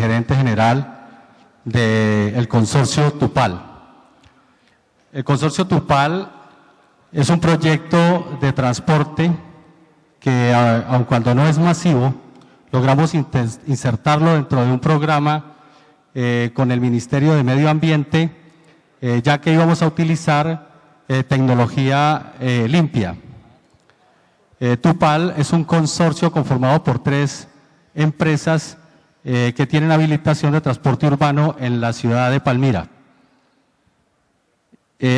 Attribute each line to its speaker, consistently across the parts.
Speaker 1: gerente general del consorcio Tupal. El consorcio Tupal es un proyecto de transporte que, aun cuando no es masivo, logramos insertarlo dentro de un programa con el Ministerio de Medio Ambiente, ya que íbamos a utilizar tecnología limpia. Tupal es un consorcio conformado por 3 empresas que tienen habilitación de transporte urbano en la ciudad de Palmira.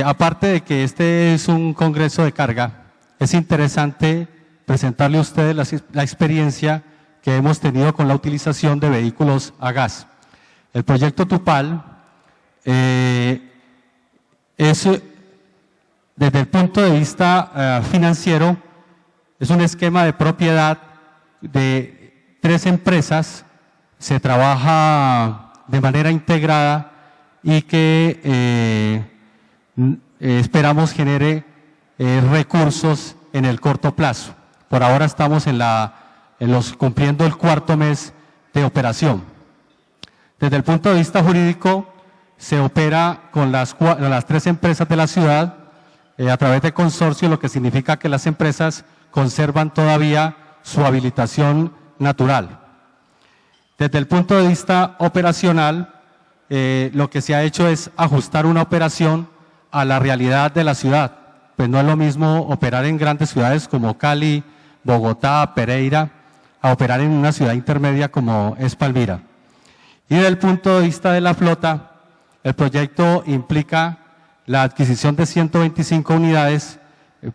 Speaker 1: Aparte de que este es un congreso de carga, es interesante presentarle a ustedes la experiencia que hemos tenido con la utilización de vehículos a gas. El proyecto Tupal es, desde el punto de vista financiero, es un esquema de propiedad de 3 empresas, se trabaja de manera integrada y que esperamos genere recursos en el corto plazo. Por ahora estamos cumpliendo el 4.º mes de operación. Desde el punto de vista jurídico, se opera con las 3 empresas de la ciudad a través de consorcio, lo que significa que las empresas conservan todavía su habilitación natural. Desde el punto de vista operacional, lo que se ha hecho es ajustar una operación a la realidad de la ciudad. Pues no es lo mismo operar en grandes ciudades como Cali, Bogotá, Pereira, a operar en una ciudad intermedia como es Palmira. Y desde el punto de vista de la flota, el proyecto implica la adquisición de 125 unidades,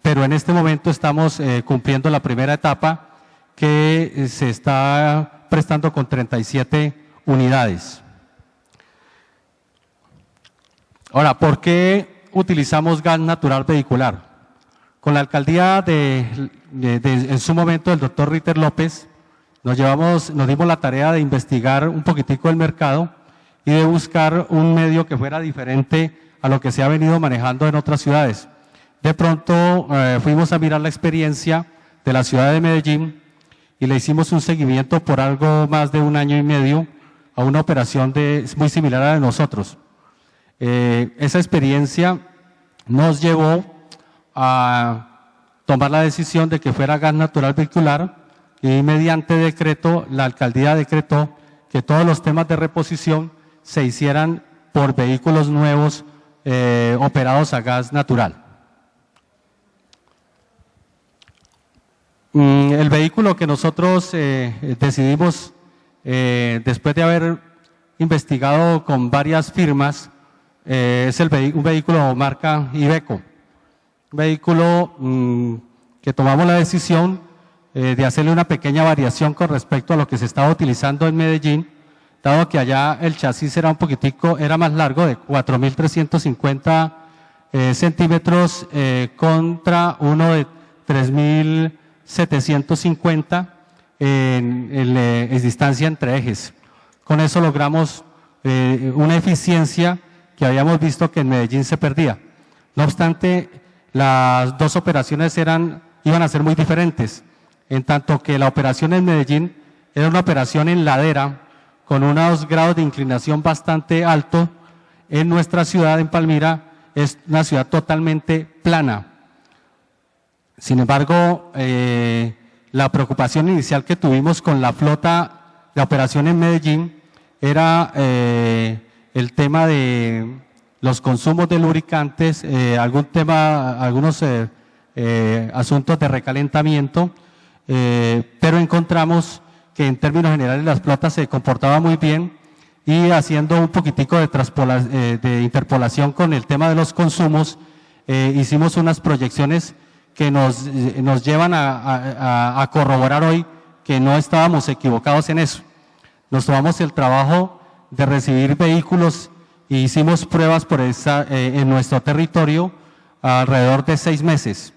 Speaker 1: pero en este momento estamos cumpliendo la primera etapa que se está prestando con 37 unidades. Ahora, ¿por qué utilizamos gas natural vehicular? Con la alcaldía en su momento del doctor Ritter López, nos dimos la tarea de investigar un poquitico el mercado y de buscar un medio que fuera diferente a lo que se ha venido manejando en otras ciudades. De pronto fuimos a mirar la experiencia de la ciudad de Medellín y le hicimos un seguimiento por algo más de 1 año y medio a una operación muy similar a la de nosotros. Esa experiencia nos llevó a tomar la decisión de que fuera gas natural vehicular y mediante decreto la alcaldía decretó que todos los temas de reposición se hicieran por vehículos nuevos operados a gas natural. El vehículo que nosotros decidimos, después de haber investigado con varias firmas, es un vehículo marca Iveco. Un vehículo que tomamos la decisión de hacerle una pequeña variación con respecto a lo que se estaba utilizando en Medellín, dado que allá el chasis era era más largo, de 4.350 centímetros contra uno de 3.750 en distancia entre ejes. Con eso logramos una eficiencia que habíamos visto que en Medellín se perdía. No obstante, las 2 operaciones iban a ser muy diferentes, en tanto que la operación en Medellín era una operación en ladera, con unos grados de inclinación bastante altos. En nuestra ciudad, en Palmira, es una ciudad totalmente plana. Sin embargo, la preocupación inicial que tuvimos con la flota de operación en Medellín era el tema de los consumos de lubricantes, algunos asuntos de recalentamiento, pero encontramos que en términos generales las flotas se comportaban muy bien y haciendo un poquitico de interpolación con el tema de los consumos, hicimos unas proyecciones que nos llevan a corroborar hoy que no estábamos equivocados en eso. Nos tomamos el trabajo de recibir vehículos e hicimos pruebas en nuestro territorio alrededor de 6 meses.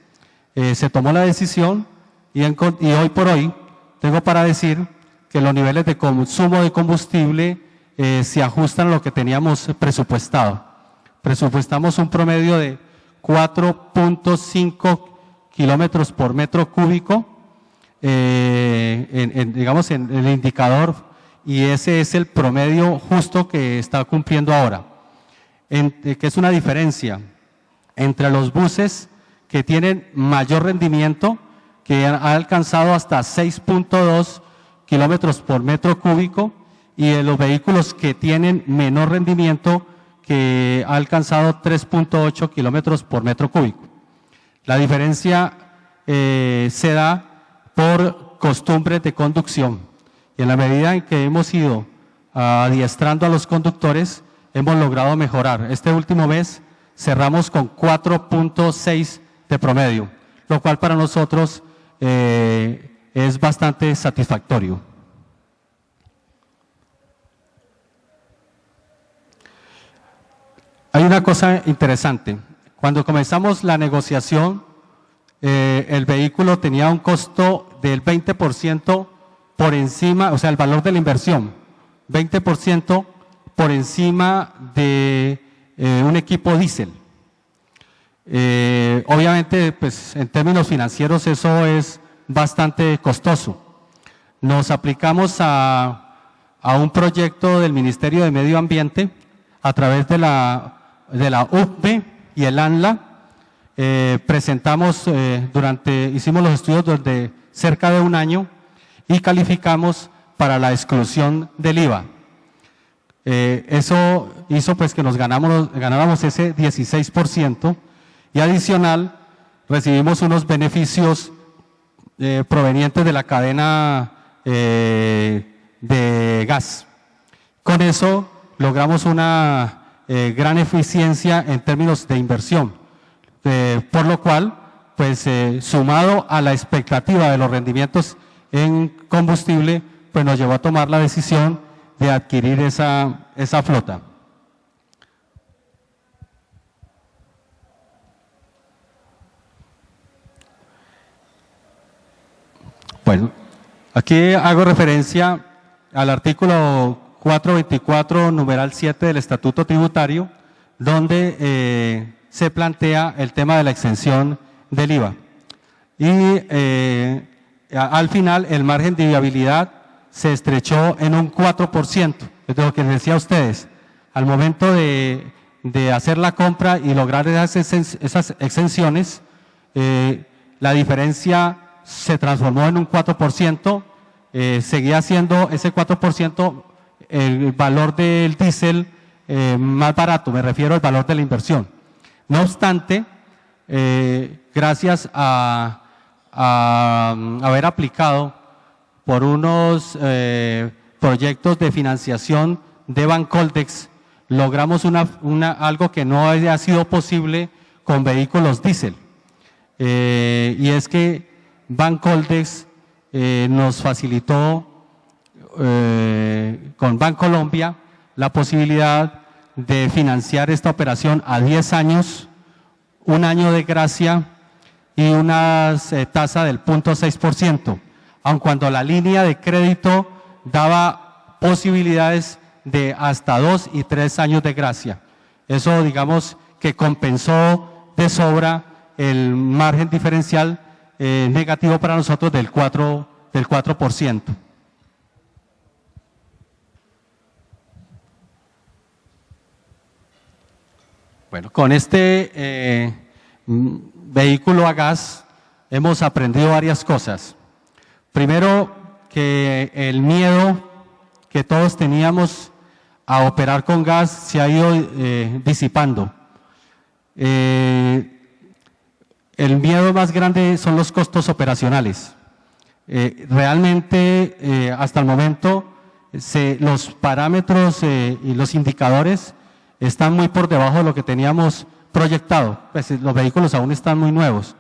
Speaker 1: Se tomó la decisión y hoy por hoy tengo para decir que los niveles de consumo de combustible se ajustan a lo que teníamos presupuestado. Presupuestamos un promedio de 4.5 kilómetros por metro cúbico, digamos en el indicador, y ese es el promedio justo que está cumpliendo ahora, que es una diferencia entre los buses que tienen mayor rendimiento, que han alcanzado hasta 6.2 kilómetros por metro cúbico, y los vehículos que tienen menor rendimiento, que ha alcanzado 3.8 kilómetros por metro cúbico. La diferencia se da por costumbres de conducción, y en la medida en que hemos ido adiestrando a los conductores, hemos logrado mejorar. Este último mes cerramos con 4.6 de promedio, lo cual para nosotros es bastante satisfactorio. Hay una cosa interesante. Cuando comenzamos la negociación, el vehículo tenía un costo del 20% por encima, o sea, el valor de la inversión, 20% por encima de un equipo diésel. Obviamente, pues en términos financieros eso es bastante costoso. Nos aplicamos a un proyecto del Ministerio de Medio Ambiente a través de la UPME y el ANLA. Hicimos los estudios durante cerca de un año y calificamos para la exclusión del IVA. Eso hizo pues que nos ganáramos ese 16%, y adicional recibimos unos beneficios provenientes de la cadena de gas. Con eso logramos una gran eficiencia en términos de inversión, por lo cual, pues sumado a la expectativa de los rendimientos en combustible, pues nos llevó a tomar la decisión de adquirir esa flota. Bueno, aquí hago referencia al artículo 424, numeral 7 del Estatuto Tributario, donde se plantea el tema de la exención del IVA. Y al final el margen de viabilidad se estrechó en un 4%, es de lo que les decía a ustedes. Al momento de hacer la compra y lograr esas exenciones, la diferencia se transformó en un 4%, seguía siendo ese 4% el valor del diésel más barato, me refiero al valor de la inversión. No obstante, gracias a haber aplicado por unos proyectos de financiación de Bancoldex, logramos algo que no había sido posible con vehículos diésel. Y es que Bancoldex nos facilitó con Bancolombia la posibilidad de financiar esta operación a 10 años, un año de gracia y una tasa del 0.6%, aun cuando la línea de crédito daba posibilidades de hasta 2 y 3 años de gracia. Eso, digamos, que compensó de sobra el margen diferencial negativo para nosotros del 4%. Bueno, con este vehículo a gas hemos aprendido varias cosas. Primero, que el miedo que todos teníamos a operar con gas se ha ido disipando. El miedo más grande son los costos operacionales. Realmente, hasta el momento, los parámetros y los indicadores están muy por debajo de lo que teníamos proyectado. Pues los vehículos aún están muy nuevos,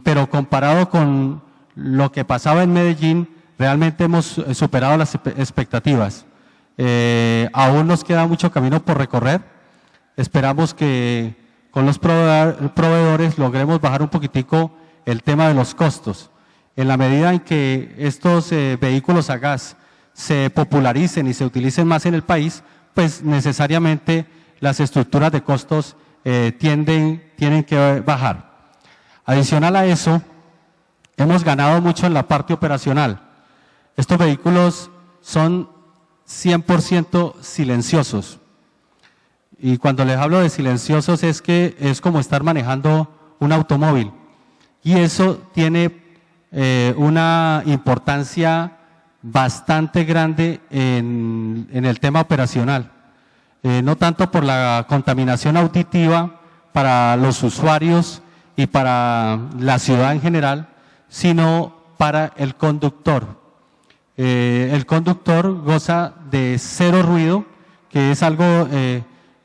Speaker 1: pero comparado con lo que pasaba en Medellín, realmente hemos superado las expectativas. Aún nos queda mucho camino por recorrer. Esperamos que con los proveedores logremos bajar un poquitico el tema de los costos. En la medida en que estos vehículos a gas se popularicen y se utilicen más en el país, pues necesariamente las estructuras de costos tienen que bajar. Adicional a eso, hemos ganado mucho en la parte operacional. Estos vehículos son 100% silenciosos. Y cuando les hablo de silenciosos es que es como estar manejando un automóvil. Y eso tiene una importancia bastante grande en el tema operacional. No tanto por la contaminación auditiva para los usuarios y para la ciudad en general, sino para el conductor. El conductor goza de cero ruido, que es algo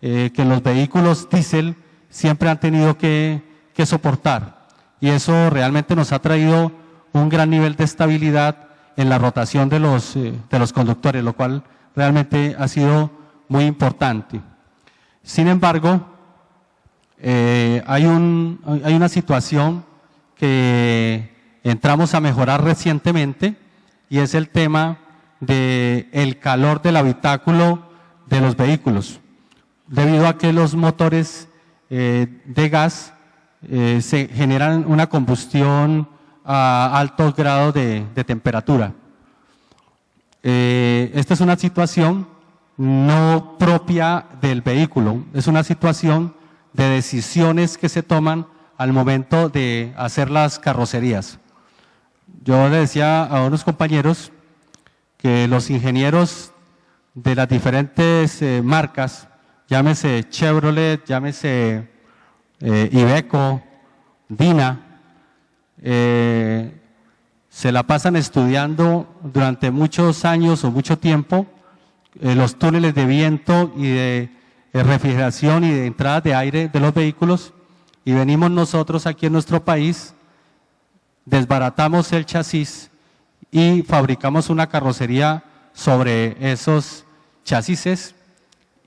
Speaker 1: que los vehículos diésel siempre han tenido que soportar. Y eso realmente nos ha traído un gran nivel de estabilidad en la rotación de los conductores, lo cual realmente ha sido muy importante. Sin embargo, hay una situación que entramos a mejorar recientemente y es el tema del calor del habitáculo de los vehículos, debido a que los motores de gas se generan una combustión a altos grados de temperatura. Esta es una situación no propia del vehículo, es una situación de decisiones que se toman al momento de hacer las carrocerías. Yo le decía a unos compañeros que los ingenieros de las diferentes marcas, llámese Chevrolet, llámese Iveco, Dina, se la pasan estudiando durante muchos años o mucho tiempo los túneles de viento y de refrigeración y de entrada de aire de los vehículos, y venimos nosotros aquí en nuestro país, desbaratamos el chasis y fabricamos una carrocería sobre esos chasis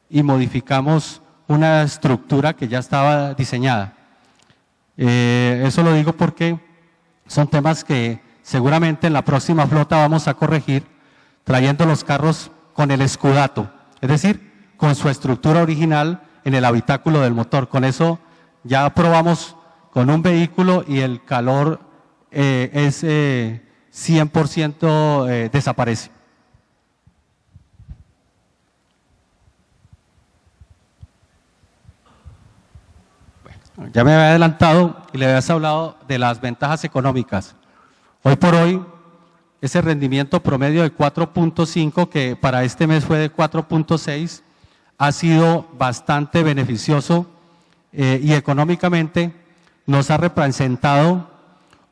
Speaker 1: y modificamos una estructura que ya estaba diseñada. Eso lo digo porque son temas que seguramente en la próxima flota vamos a corregir, trayendo los carros con el escudato, es decir, con su estructura original en el habitáculo del motor. Con eso ya probamos con un vehículo y el calor es 100% desaparece. Bueno, ya me había adelantado y le habías hablado de las ventajas económicas. Hoy por hoy, ese rendimiento promedio de 4.5, que para este mes fue de 4.6, ha sido bastante beneficioso y económicamente nos ha representado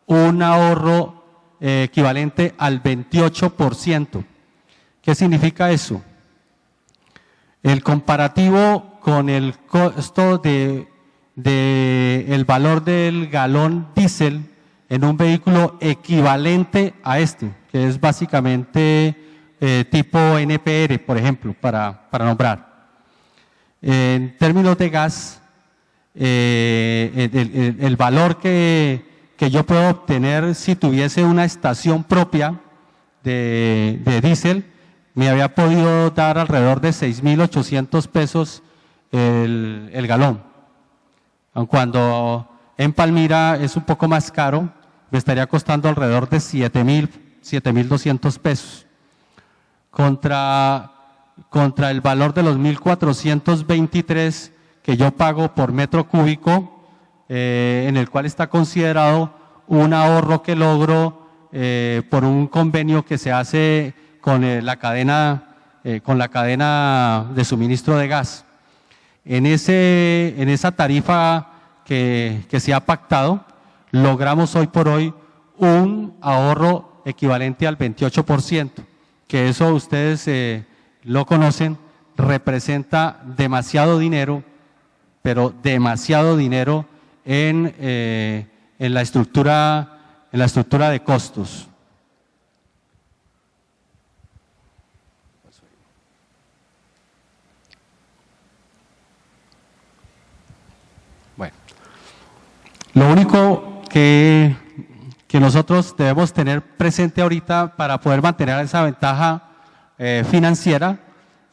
Speaker 1: un ahorro equivalente al 28%. ¿Qué significa eso? El comparativo con el costo del valor del galón diésel en un vehículo equivalente a este, que es básicamente tipo NPR, por ejemplo, para nombrar. En términos de gas, el valor que yo puedo obtener si tuviese una estación propia de diésel, me había podido dar alrededor de 6.800 pesos el galón. Aun cuando en Palmira es un poco más caro, me estaría costando alrededor de 7.200 pesos. Contra el valor de los 1.423 que yo pago por metro cúbico, en el cual está considerado un ahorro que logro por un convenio que se hace con la cadena de suministro de gas. En esa tarifa que se ha pactado, logramos hoy por hoy un ahorro equivalente al 28%, que eso ustedes lo conocen, representa demasiado dinero, pero demasiado dinero en la estructura de costos. Bueno, lo único que nosotros debemos tener presente ahorita para poder mantener esa ventaja financiera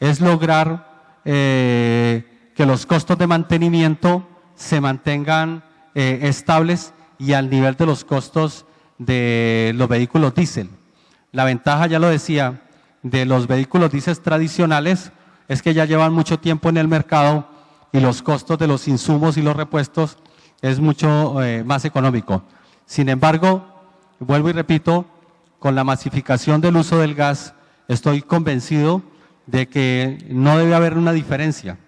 Speaker 1: es lograr que los costos de mantenimiento se mantengan estables y al nivel de los costos de los vehículos diésel. La ventaja, ya lo decía, de los vehículos diésel tradicionales es que ya llevan mucho tiempo en el mercado y los costos de los insumos y los repuestos es mucho más económico. Sin embargo, vuelvo y repito, con la masificación del uso del gas, estoy convencido de que no debe haber una diferencia,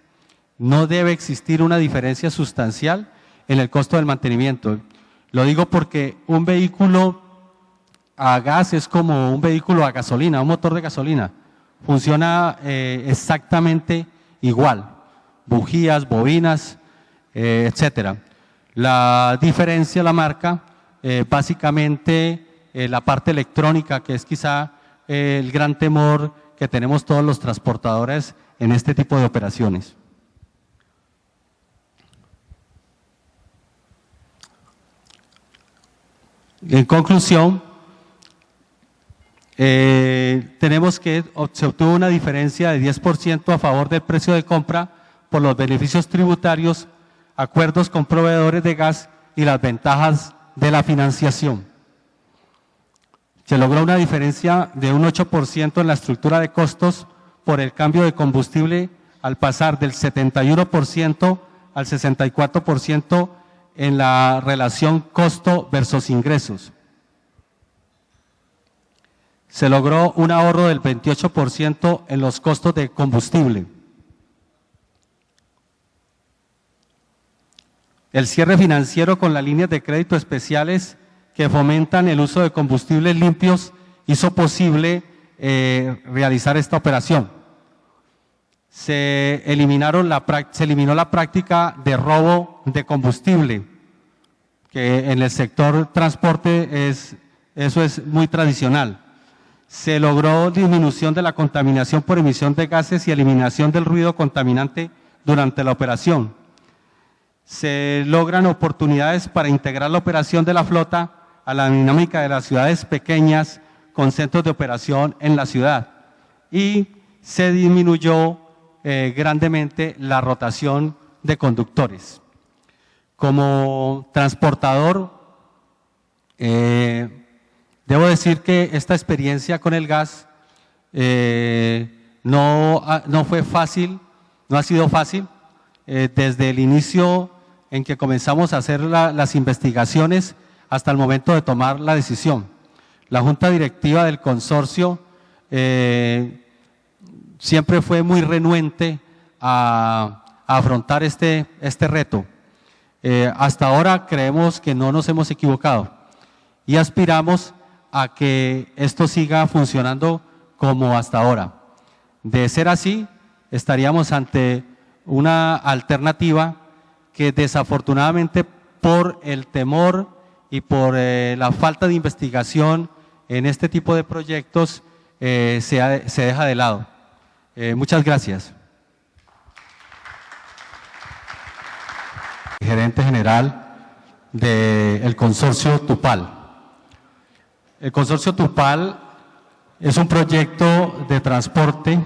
Speaker 1: no debe existir una diferencia sustancial en el costo del mantenimiento. Lo digo porque un vehículo a gas es como un vehículo a gasolina, un motor de gasolina, funciona exactamente igual, bujías, bobinas, etcétera. La diferencia, la marca, básicamente la parte electrónica, que es quizá el gran temor que tenemos todos los transportadores en este tipo de operaciones. En conclusión, tenemos que se obtuvo una diferencia de 10% a favor del precio de compra por los beneficios tributarios, acuerdos con proveedores de gas y las ventajas de la financiación. Se logró una diferencia de un 8% en la estructura de costos por el cambio de combustible al pasar del 71% al 64% en la relación costo versus ingresos. Se logró un ahorro del 28% en los costos de combustible. El cierre financiero con las líneas de crédito especiales que fomentan el uso de combustibles limpios hizo posible realizar esta operación. Se eliminó la práctica de robo de combustible, que en el sector transporte eso es muy tradicional. Se logró disminución de la contaminación por emisión de gases y eliminación del ruido contaminante durante la operación. Se logran oportunidades para integrar la operación de la flota a la dinámica de las ciudades pequeñas con centros de operación en la ciudad y se disminuyó grandemente la rotación de conductores. Como transportador, debo decir que esta experiencia con el gas no fue fácil, no ha sido fácil. Desde el inicio en que comenzamos a hacer las investigaciones hasta el momento de tomar la decisión. La Junta Directiva del consorcio siempre fue muy renuente a afrontar este reto. Hasta ahora creemos que no nos hemos equivocado y aspiramos a que esto siga funcionando como hasta ahora. De ser así, estaríamos ante una alternativa que desafortunadamente por el temor y por la falta de investigación en este tipo de proyectos se deja de lado. Muchas gracias. Gerente general del consorcio Tupal. El consorcio Tupal es un proyecto de transporte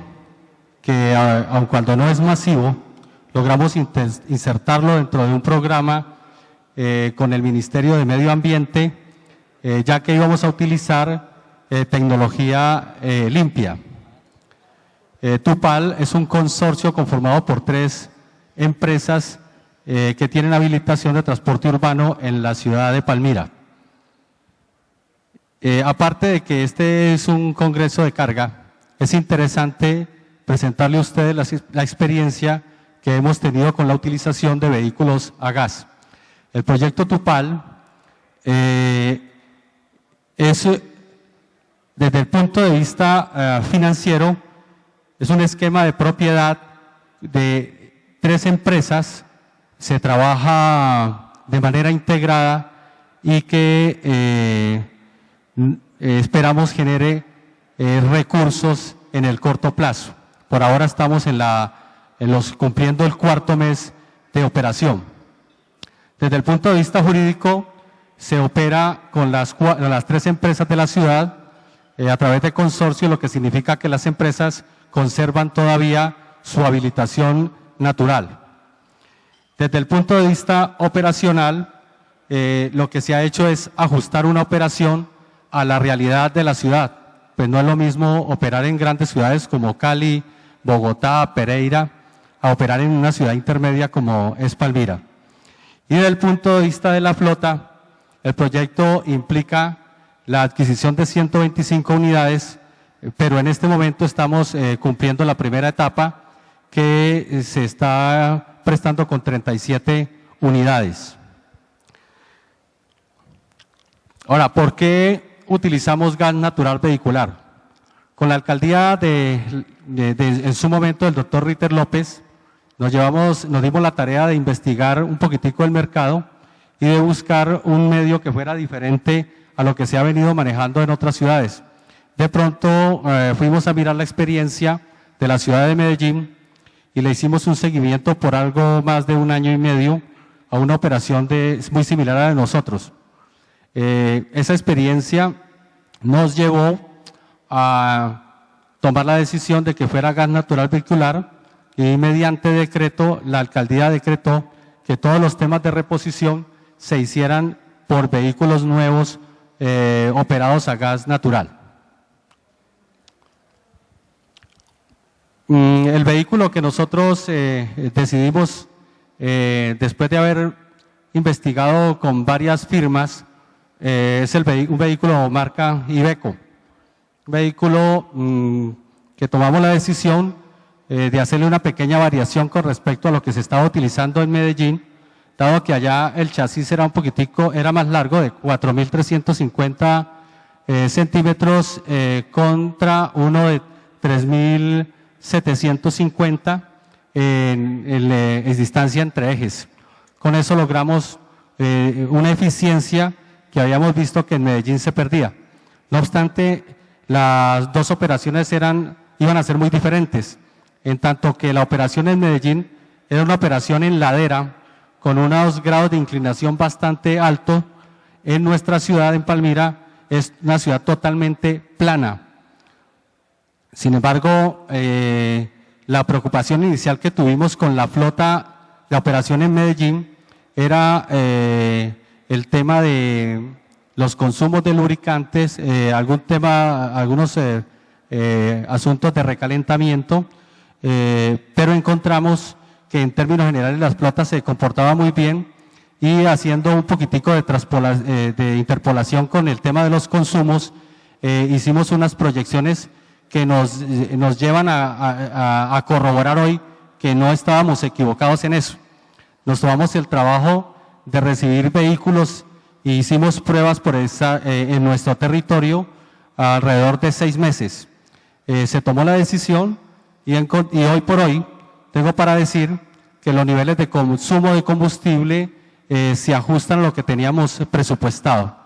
Speaker 1: que, aun cuando no es masivo, logramos insertarlo dentro de un programa con el Ministerio de Medio Ambiente, ya que íbamos a utilizar tecnología limpia. Tupal es un consorcio conformado por 3 empresas que tienen habilitación de transporte urbano en la ciudad de Palmira. Aparte de que este es un congreso de carga, es interesante presentarle a ustedes la experiencia que hemos tenido con la utilización de vehículos a gas. El proyecto Tupal es, desde el punto de vista financiero, es un esquema de propiedad de 3 empresas, se trabaja de manera integrada y que esperamos genere recursos en el corto plazo. Por ahora estamos cumpliendo el 4º mes de operación. Desde el punto de vista jurídico, se opera con las 3 empresas de la ciudad a través de consorcio, lo que significa que las empresas conservan todavía su habilitación natural. Desde el punto de vista operacional, lo que se ha hecho es ajustar una operación a la realidad de la ciudad. pues no es lo mismo operar en grandes ciudades como Cali, Bogotá, Pereira, a operar en una ciudad intermedia como es Palmira. Y desde el punto de vista de la flota, el proyecto implica la adquisición de 125 unidades, pero en este momento estamos cumpliendo la primera etapa que se está prestando con 37 unidades. Ahora, ¿por qué utilizamos gas natural vehicular? Con la alcaldía en su momento del doctor Ritter López, nos dimos la tarea de investigar un poquitico el mercado y de buscar un medio que fuera diferente a lo que se ha venido manejando en otras ciudades. De pronto fuimos a mirar la experiencia de la ciudad de Medellín y le hicimos un seguimiento por algo más de 1 año y medio a una operación muy similar a la de nosotros. Esa experiencia nos llevó a tomar la decisión de que fuera gas natural vehicular y mediante decreto la alcaldía decretó que todos los temas de reposición se hicieran por vehículos nuevos operados a gas natural. El vehículo que nosotros decidimos, después de haber investigado con varias firmas, es un vehículo marca Iveco. Un vehículo que tomamos la decisión de hacerle una pequeña variación con respecto a lo que se estaba utilizando en Medellín, dado que allá el chasis era era más largo, de 4.350 centímetros contra uno de 3.750 en distancia entre ejes. Con eso logramos una eficiencia que habíamos visto que en Medellín se perdía. No obstante, las dos operaciones iban a ser muy diferentes, en tanto que la operación en Medellín era una operación en ladera, con unos grados de inclinación bastante altos. En nuestra ciudad, en Palmira, es una ciudad totalmente plana. Sin embargo, la preocupación inicial que tuvimos con la flota de operación en Medellín era el tema de los consumos de lubricantes, algunos asuntos de recalentamiento, pero encontramos que en términos generales las flotas se comportaban muy bien y haciendo un poquitico de interpolación con el tema de los consumos, hicimos unas proyecciones que nos llevan a corroborar hoy que no estábamos equivocados en eso. Nos tomamos el trabajo de recibir vehículos e hicimos pruebas en nuestro territorio alrededor de 6 meses. Se tomó la decisión y hoy por hoy tengo para decir que los niveles de consumo de combustible se ajustan a lo que teníamos presupuestado.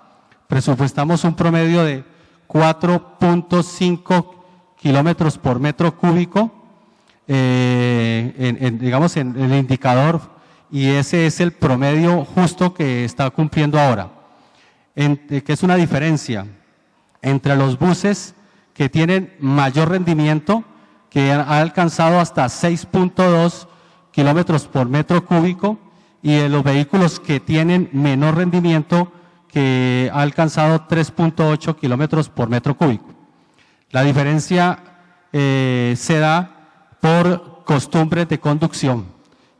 Speaker 1: Presupuestamos un promedio de 4.5 kilómetros por metro cúbico, digamos en el indicador, y ese es el promedio justo que está cumpliendo ahora, que es una diferencia entre los buses que tienen mayor rendimiento, que han alcanzado hasta 6.2 kilómetros por metro cúbico, y los vehículos que tienen menor rendimiento, que ha alcanzado 3.8 kilómetros por metro cúbico. La diferencia se da por costumbres de conducción.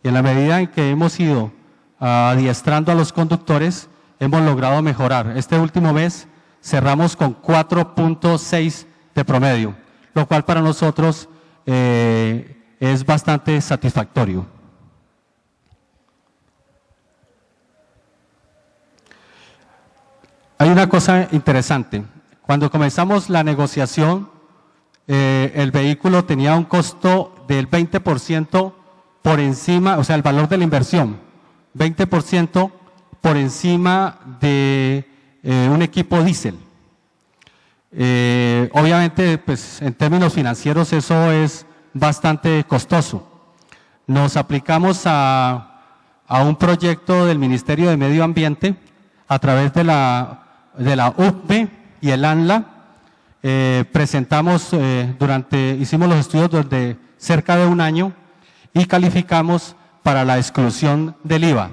Speaker 1: Y en la medida en que hemos ido adiestrando a los conductores, hemos logrado mejorar. Este último mes cerramos con 4.6 de promedio, lo cual para nosotros es bastante satisfactorio. Hay una cosa interesante. Cuando comenzamos la negociación, el vehículo tenía un costo del 20% por encima, o sea, el valor de la inversión, 20% por encima de un equipo diésel. Obviamente, pues en términos financieros eso es bastante costoso. Nos aplicamos a un proyecto del Ministerio de Medio Ambiente a través de la UPME y el ANLA. Hicimos los estudios durante cerca de 1 año y calificamos para la exclusión del IVA.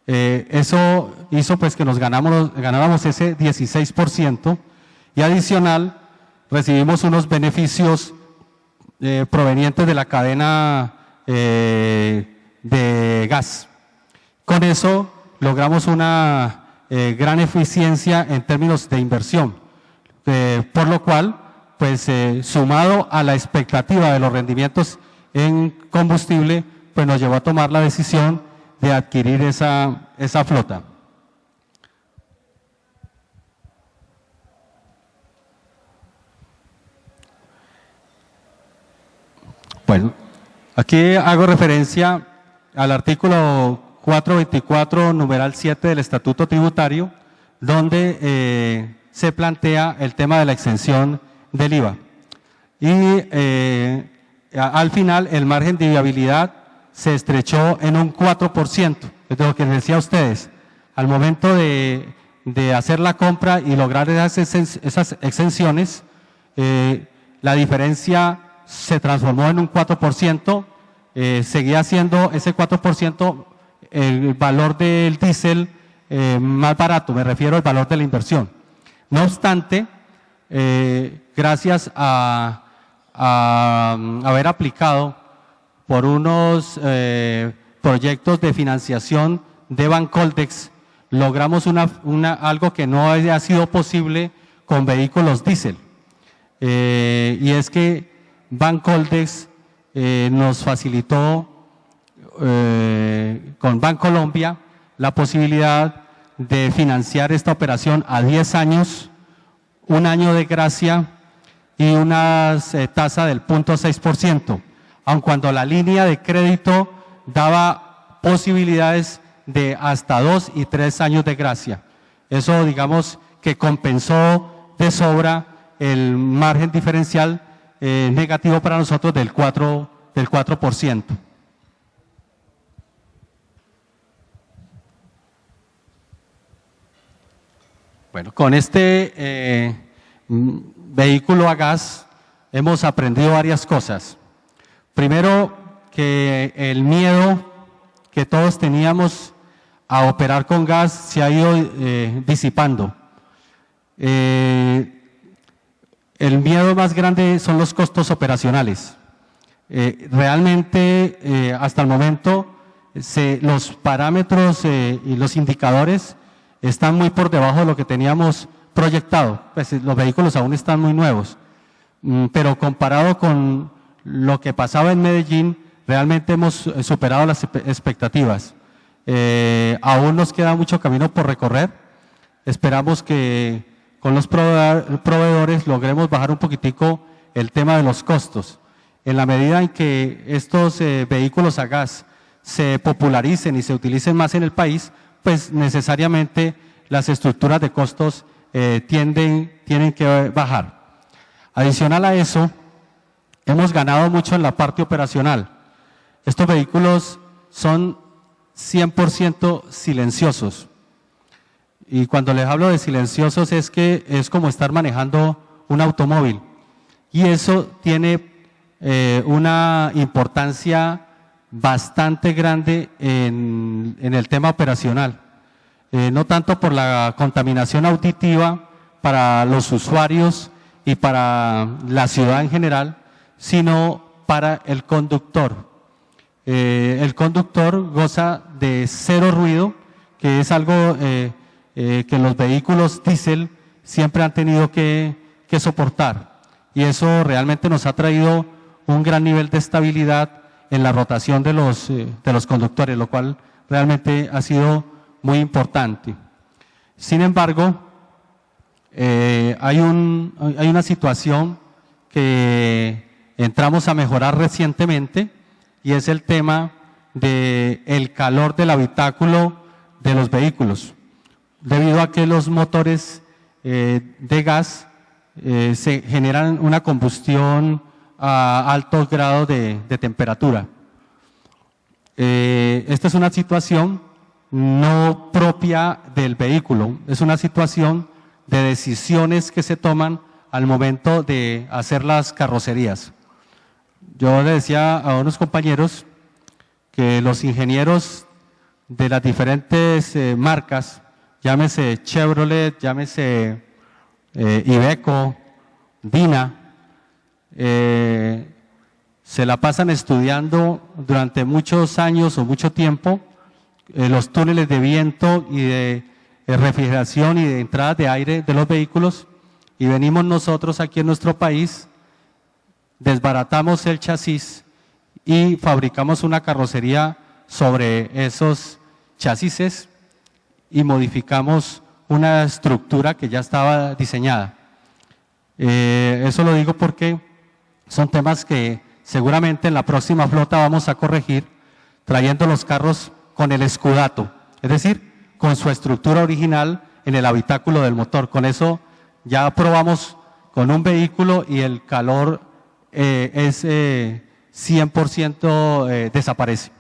Speaker 1: Eso hizo pues que nos ganáramos ese 16%, y adicional recibimos unos beneficios provenientes de la cadena de gas. Con eso logramos una gran eficiencia en términos de inversión, por lo cual, pues sumado a la expectativa de los rendimientos en combustible, pues nos llevó a tomar la decisión de adquirir esa flota. Bueno, aquí hago referencia al artículo 424, numeral 7 del Estatuto Tributario, donde se plantea el tema de la exención del IVA. Y al final el margen de viabilidad se estrechó en un 4%, es de lo que les decía a ustedes. Al momento de hacer la compra y lograr esas exenciones, la diferencia se transformó en un 4%, seguía siendo ese 4% el valor del diésel más barato, me refiero al valor de la inversión. No obstante, gracias a haber aplicado por unos proyectos de financiación de Bancoldex, logramos algo que no ha sido posible con vehículos diésel. Y es que Bancoldex nos facilitó con Bancolombia la posibilidad de financiar esta operación a 10 años, un año de gracia y una tasa del 0.6%, aun cuando la línea de crédito daba posibilidades de hasta 2 y 3 años de gracia. Eso, digamos, que compensó de sobra el margen diferencial negativo para nosotros del 4%. Bueno, con este vehículo a gas hemos aprendido varias cosas. Primero, que el miedo que todos teníamos a operar con gas se ha ido disipando. El miedo más grande son los costos operacionales. Realmente, hasta el momento, los parámetros y los indicadores están muy por debajo de lo que teníamos proyectado. Pues los vehículos aún están muy nuevos, pero comparado con lo que pasaba en Medellín, realmente hemos superado las expectativas. Aún nos queda mucho camino por recorrer. Esperamos que con los proveedores logremos bajar un poquitico el tema de los costos. En la medida en que estos vehículos a gas se popularicen y se utilicen más en el país, pues necesariamente las estructuras de costos tienen que bajar. Adicional a eso, hemos ganado mucho en la parte operacional. Estos vehículos son 100% silenciosos. Y cuando les hablo de silenciosos es que es como estar manejando un automóvil. Y eso tiene una importancia bastante grande en el tema operacional. No tanto por la contaminación auditiva para los usuarios y para la ciudad en general, sino para el conductor. El conductor goza de cero ruido, que es algo que los vehículos diésel siempre han tenido que soportar. Y eso realmente nos ha traído un gran nivel de estabilidad en la rotación de los conductores, lo cual realmente ha sido muy importante. Sin embargo, hay una situación que entramos a mejorar recientemente y es el tema del calor del habitáculo de los vehículos. Debido a que los motores de gas se generan una combustión a altos grados de temperatura. Esta es una situación no propia del vehículo, es una situación de decisiones que se toman al momento de hacer las carrocerías. Yo le decía a unos compañeros que los ingenieros de las diferentes marcas, llámese Chevrolet, llámese Iveco DINA, se la pasan estudiando durante muchos años o mucho tiempo los túneles de viento y de refrigeración y de entradas de aire de los vehículos, y venimos nosotros aquí en nuestro país, desbaratamos el chasis y fabricamos una carrocería sobre esos chasis y modificamos una estructura que ya estaba diseñada. Eso lo digo porque son temas que seguramente en la próxima flota vamos a corregir, trayendo los carros con el escudato, es decir, con su estructura original en el habitáculo del motor. Con eso ya probamos con un vehículo y el calor es 100% desaparece.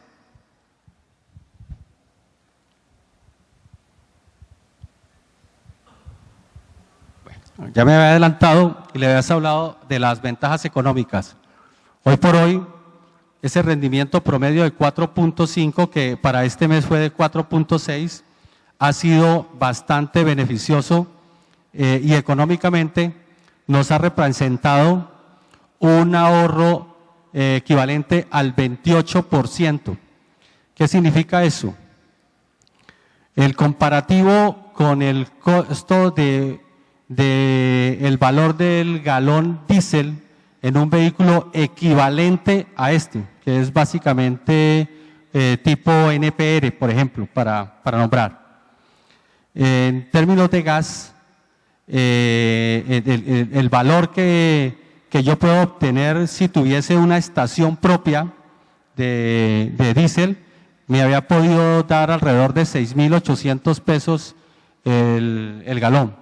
Speaker 1: Bueno, ya me había adelantado y le habías hablado de las ventajas económicas. Hoy por hoy, ese rendimiento promedio de 4.5, que para este mes fue de 4.6, ha sido bastante beneficioso y económicamente nos ha representado un ahorro equivalente al 28%. ¿Qué significa eso? El comparativo con el costo el valor del galón diésel en un vehículo equivalente a este, que es básicamente tipo NPR, por ejemplo, para nombrar. En términos de gas, el valor que yo puedo obtener si tuviese una estación propia de diésel, me había podido dar alrededor de 6.800 pesos el galón.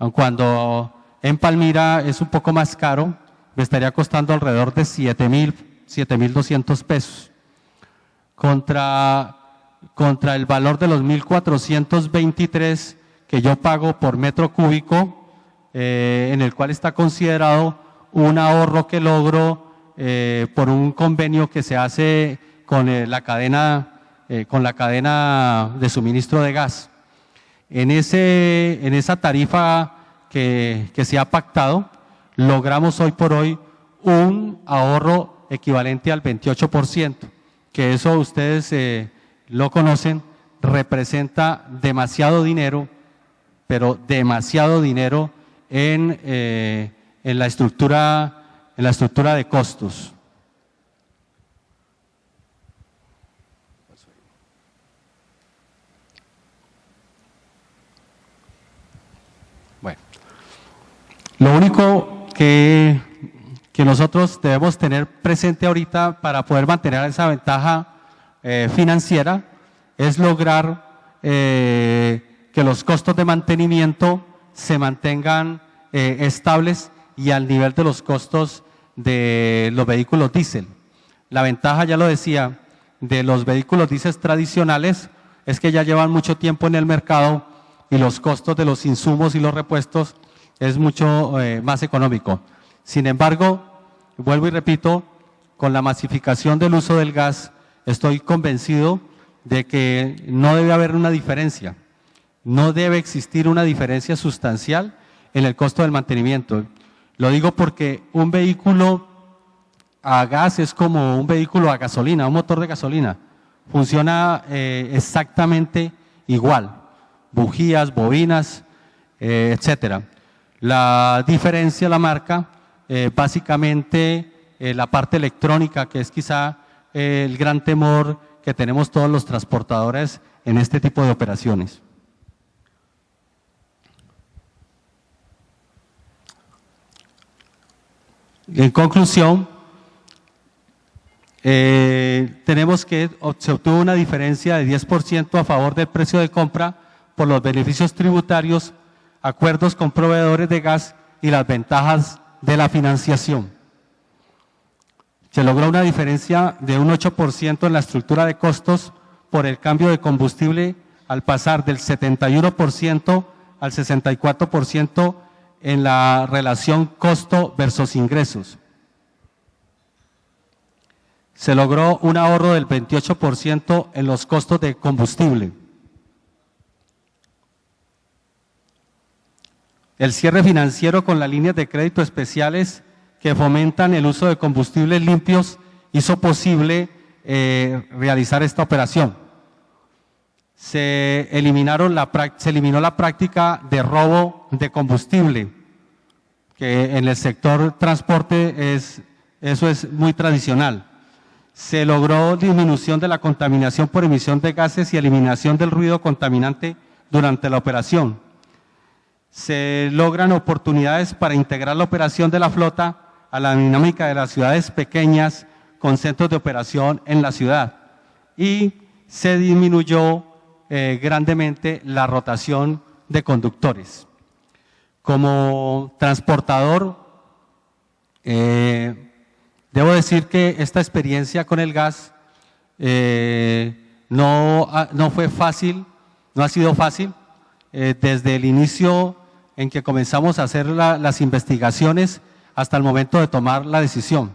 Speaker 1: Aun cuando en Palmira es un poco más caro, me estaría costando alrededor de 7.200 pesos. Contra el valor de los 1.423 que yo pago por metro cúbico, en el cual está considerado un ahorro que logro por un convenio que se hace con la cadena de suministro de gas. En esa tarifa que se ha pactado, logramos hoy por hoy un ahorro equivalente al 28%, que eso ustedes lo conocen, representa demasiado dinero, pero demasiado dinero en la estructura de costos. Bueno, lo único que nosotros debemos tener presente ahorita para poder mantener esa ventaja financiera es lograr que los costos de mantenimiento se mantengan estables y al nivel de los costos de los vehículos diésel. La ventaja, ya lo decía, de los vehículos diésel tradicionales es que ya llevan mucho tiempo en el mercado y los costos de los insumos y los repuestos es mucho más económico. Sin embargo, vuelvo y repito, con la masificación del uso del gas, estoy convencido de que no debe haber una diferencia, no debe existir una diferencia sustancial en el costo del mantenimiento. Lo digo porque un vehículo a gas es como un vehículo a gasolina, un motor de gasolina, funciona exactamente igual, bujías, bobinas, etcétera. La diferencia la marca básicamente la parte electrónica, que es quizá el gran temor que tenemos todos los transportadores en este tipo de operaciones. En conclusión, tenemos que se obtuvo una diferencia de 10% a favor del precio de compra por los beneficios tributarios, acuerdos con proveedores de gas y las ventajas de la financiación. Se logró una diferencia de un 8% en la estructura de costos por el cambio de combustible al pasar del 71% al 64% en la relación costo versus ingresos. Se logró un ahorro del 28% en los costos de combustible. El cierre financiero con las líneas de crédito especiales que fomentan el uso de combustibles limpios hizo posible realizar esta operación. Se eliminó la práctica de robo de combustible, que en el sector transporte eso es muy tradicional. Se logró disminución de la contaminación por emisión de gases y eliminación del ruido contaminante durante la operación. Se logran oportunidades para integrar la operación de la flota a la dinámica de las ciudades pequeñas con centros de operación en la ciudad, y se disminuyó grandemente la rotación de conductores. Como transportador, debo decir que esta experiencia con el gas no fue fácil, no ha sido fácil. Desde el inicio en que comenzamos a hacer las investigaciones hasta el momento de tomar la decisión.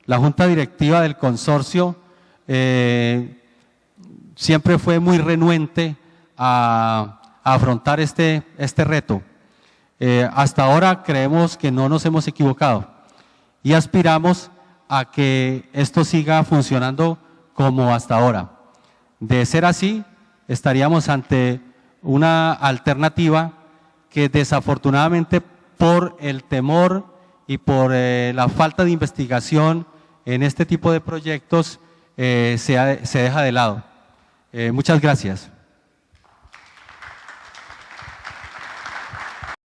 Speaker 1: La Junta Directiva del consorcio siempre fue muy renuente a afrontar este reto. Hasta ahora creemos que no nos hemos equivocado y aspiramos a que esto siga funcionando como hasta ahora. De ser así, estaríamos ante una alternativa que desafortunadamente por el temor y por la falta de investigación en este tipo de proyectos se deja de lado. Muchas gracias.